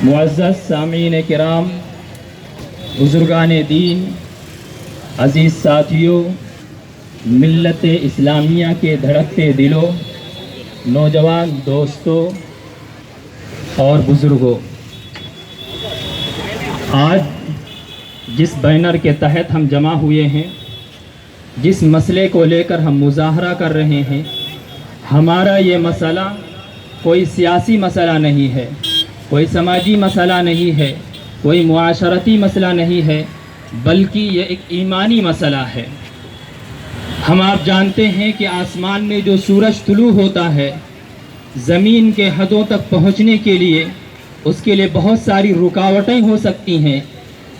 معزز سامعین کرام، بزرگان دین، عزیز ساتھیوں، ملت اسلامیہ کے دھڑکتے دلوں، نوجوان دوستوں اور بزرگوں، آج جس بینر کے تحت ہم جمع ہوئے ہیں، جس مسئلے کو لے کر ہم مظاہرہ کر رہے ہیں، ہمارا یہ مسئلہ کوئی سیاسی مسئلہ نہیں ہے، کوئی سماجی مسئلہ نہیں ہے، کوئی معاشرتی مسئلہ نہیں ہے، بلکہ یہ ایک ایمانی مسئلہ ہے۔ ہم آپ جانتے ہیں کہ آسمان میں جو سورج طلوع ہوتا ہے، زمین کے حدوں تک پہنچنے کے لیے اس کے لیے بہت ساری رکاوٹیں ہو سکتی ہیں،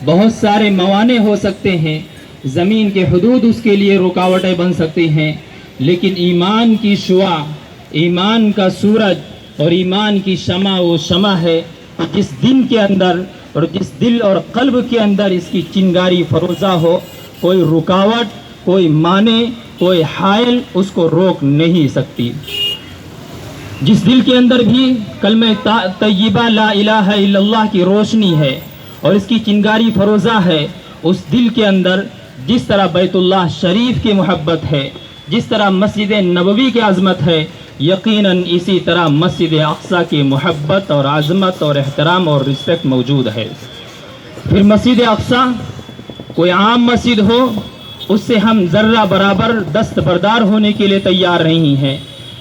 بہت سارے موانع ہو سکتے ہیں، زمین کے حدود اس کے لیے رکاوٹیں بن سکتی ہیں، لیکن ایمان کی شعاع، ایمان کا سورج اور ایمان کی شمع وہ شمع ہے کہ جس دن کے اندر اور جس دل اور قلب کے اندر اس کی چنگاری فروزہ ہو، کوئی رکاوٹ، کوئی مانع، کوئی حائل اس کو روک نہیں سکتی۔ جس دل کے اندر بھی کلمہ طیبہ لا الہ الا اللہ کی روشنی ہے اور اس کی چنگاری فروزہ ہے، اس دل کے اندر جس طرح بیت اللہ شریف کی محبت ہے، جس طرح مسجد نبوی کی عظمت ہے، یقیناً اسی طرح مسجد اقصیٰ کی محبت اور عظمت اور احترام اور رسپیکٹ موجود ہے۔ پھر مسجد اقصیٰ کوئی عام مسجد ہو، اس سے ہم ذرہ برابر دستبردار ہونے کے لیے تیار نہیں ہیں،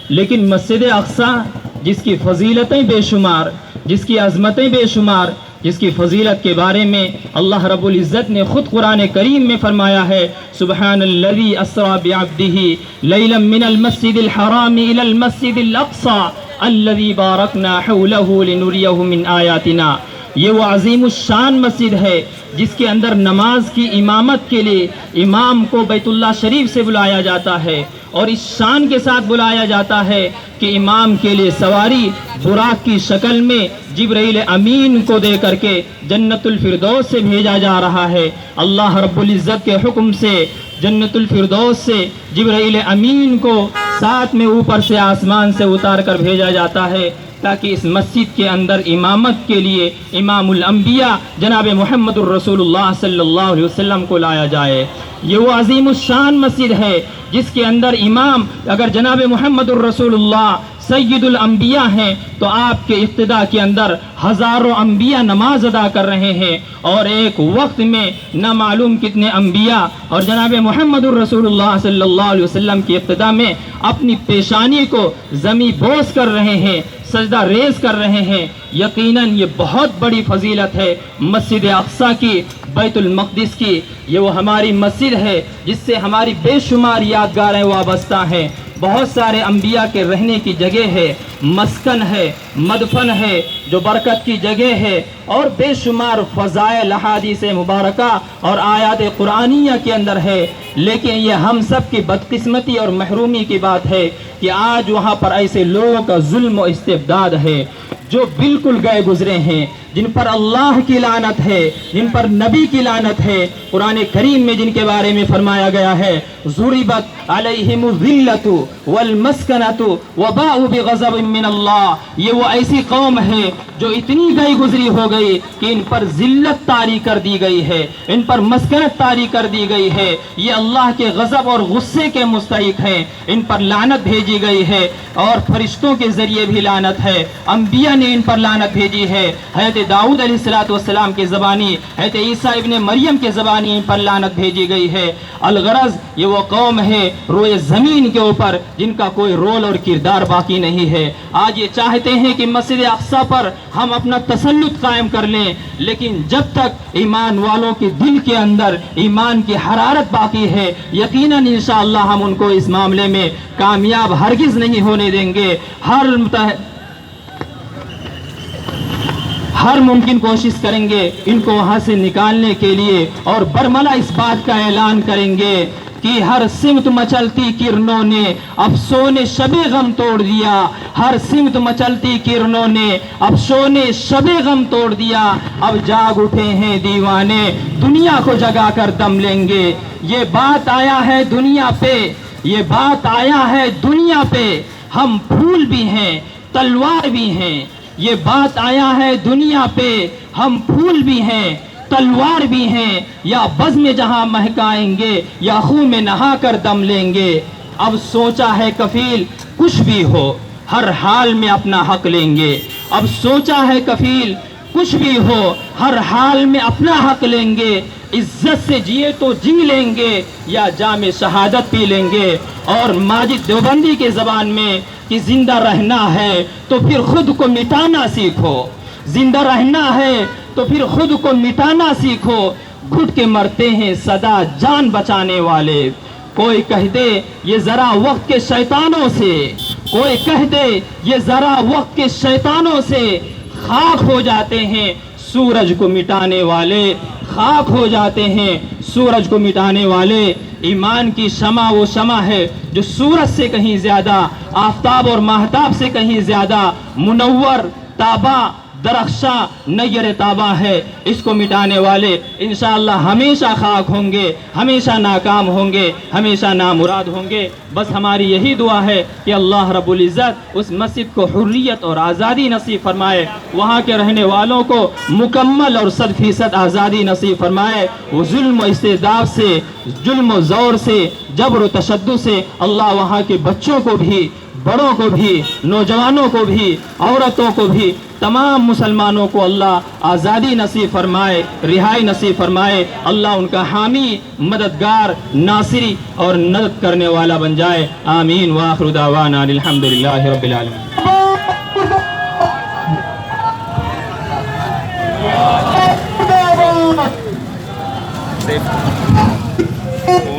لیکن مسجد اقصیٰ جس کی فضیلتیں بے شمار، جس کی عظمتیں بے شمار، جس کی فضیلت کے بارے میں اللہ رب العزت نے خود قرآن کریم میں فرمایا ہے، سبحان الذی اسریٰ بعبدہ لیلا من المسجد الحرام الی المسجد الاقصی الذی بارکنا حولہ لنریہ من آیاتنا۔ یہ وہ عظیم الشان مسجد ہے جس کے اندر نماز کی امامت کے لیے امام کو بیت اللہ شریف سے بلایا جاتا ہے، اور اس شان کے ساتھ بلایا جاتا ہے کہ امام کے لیے سواری براق کی شکل میں جبرائیل امین کو دے کر کے جنت الفردوس سے بھیجا جا رہا ہے۔ اللہ رب العزت کے حکم سے جنت الفردوس سے جبرائیل امین کو ساتھ میں اوپر سے آسمان سے اتار کر بھیجا جاتا ہے تاکہ اس مسجد کے اندر امامت کے لیے امام الانبیاء جناب محمد الرسول اللہ صلی اللہ علیہ وسلم کو لایا جائے۔ یہ وہ عظیم الشان مسجد ہے جس کے اندر امام اگر جناب محمد الرسول اللہ سید الانبیاء ہیں تو آپ کے اقتداء کے اندر ہزاروں انبیاء نماز ادا کر رہے ہیں، اور ایک وقت میں نہ معلوم کتنے انبیاء اور جناب محمد الرسول اللہ صلی اللہ علیہ وسلم کی اقتداء میں اپنی پیشانی کو زمیں بوس کر رہے ہیں، سجدہ ریز کر رہے ہیں۔ یقیناً یہ بہت بڑی فضیلت ہے مسجد اقصیٰ کی، بیت المقدس کی۔ یہ وہ ہماری مسجد ہے جس سے ہماری بے شمار یادگاریں وابستہ ہیں، بہت سارے انبیاء کے رہنے کی جگہ ہے، مسکن ہے، مدفن ہے، جو برکت کی جگہ ہے، اور بے شمار فضائل احادیث مبارکہ اور آیات قرآنیہ کے اندر ہے۔ لیکن یہ ہم سب کی بدقسمتی اور محرومی کی بات ہے کہ آج وہاں پر ایسے لوگوں کا ظلم و استبداد ہے جو بالکل گئے گزرے ہیں، جن پر اللہ کی لعنت ہے، جن پر نبی کی لعنت ہے۔ قرآن کریم میں جن کے بارے میں فرمایا گیا ہے، ضربت علیہم الذلۃ والمسکنۃ وباءوا بغضب من اللہ۔ یہ وہ ایسی قوم ہے جو اتنی گئی گزری ہو گئی کہ ان پر ذلت طاری کر دی گئی ہے، ان پر مسکنت طاری کر دی گئی ہے، یہ اللہ کے غضب اور غصے کے مستحق ہیں، ان پر لعنت بھیجی گئی ہے، اور فرشتوں کے ذریعے بھی لعنت ہے، انبیاء نے ان پر لعنت بھیجی ہے، حضرت داؤد علیہ السلام کے زبانی، حضرت عیسیٰ ابن مریم کے زبانی ان پر لعنت بھیجی گئی ہے۔ الغرض یہ وہ قوم ہے روئے زمین کے اوپر جن کا کوئی رول اور کردار باقی نہیں ہے۔ آج یہ چاہتے ہیں کہ مسجد اقصیٰ پر ہم اپنا تسلط قائم کر لیں، لیکن جب تک ایمان والوں کے دل کے اندر ایمان کی حرارت باقی ہے، یقیناً انشاءاللہ ہم ان کو اس معاملے میں کامیاب ہرگز نہیں ہونے دیں گے۔ ہر ممکن کوشش کریں گے ان کو وہاں سے نکالنے کے لیے، اور برملا اس بات کا اعلان کریں گے کہ ہر سمت مچلتی کرنوں نے افسونے شب غم توڑ دیا، ہر سمت مچلتی کرنوں نے افسونے شب غم توڑ دیا، اب جاگ اٹھے ہیں دیوانے دنیا کو جگا کر دم لیں گے۔ یہ بات آیا ہے دنیا پہ، یہ بات آیا ہے دنیا پہ، ہم پھول بھی ہیں، تلوار بھی ہیں، یہ بات آیا ہے دنیا پہ، ہم پھول بھی ہیں تلوار بھی ہیں، یا بزم جہاں مہکائیں گے یا خون میں نہا کر دم لیں گے۔ اب سوچا ہے کفیل کچھ بھی ہو ہر حال میں اپنا حق لیں گے، اب سوچا ہے کفیل کچھ بھی ہو ہر حال میں اپنا حق لیں گے، عزت سے جیے تو جی لیں گے یا جام شہادت پی لیں گے۔ اور ماجد دیوبندی کے زبان میں کہ زندہ رہنا ہے تو پھر خود کو مٹانا سیکھو، زندہ رہنا ہے تو پھر خود کو مٹانا سیکھو، گھٹ کے مرتے ہیں سدا جان بچانے والے۔ کوئی کہہ دے یہ ذرا وقت کے شیطانوں سے، کوئی کہہ دے یہ ذرا وقت کے شیطانوں سے، خاک ہو جاتے ہیں سورج کو مٹانے والے، خاک ہو جاتے ہیں سورج کو مٹانے والے۔ ایمان کی شمع وہ شمع ہے جو سورج سے کہیں زیادہ، آفتاب اور ماہتاب سے کہیں زیادہ منور، تابہ، درخشاں، نیر تابہ ہے۔ اس کو مٹانے والے انشاءاللہ ہمیشہ خاک ہوں گے، ہمیشہ ناکام ہوں گے، ہمیشہ نامراد ہوں گے۔ بس ہماری یہی دعا ہے کہ اللہ رب العزت اس مسجد کو حریت اور آزادی نصیب فرمائے، وہاں کے رہنے والوں کو مکمل اور 100% آزادی نصیب فرمائے۔ وہ ظلم و استبداد سے، ظلم و زور سے، جبر و تشدد سے اللہ وہاں کے بچوں کو بھی، بڑوں کو بھی، نوجوانوں کو بھی، عورتوں کو بھی، تمام مسلمانوں کو اللہ آزادی نصیب فرمائے، رہائی نصیب فرمائے۔ اللہ ان کا حامی، مددگار، ناصری اور نصرت کرنے والا بن جائے۔ آمین وآخر دعوانا الحمدللہ رب العالمین۔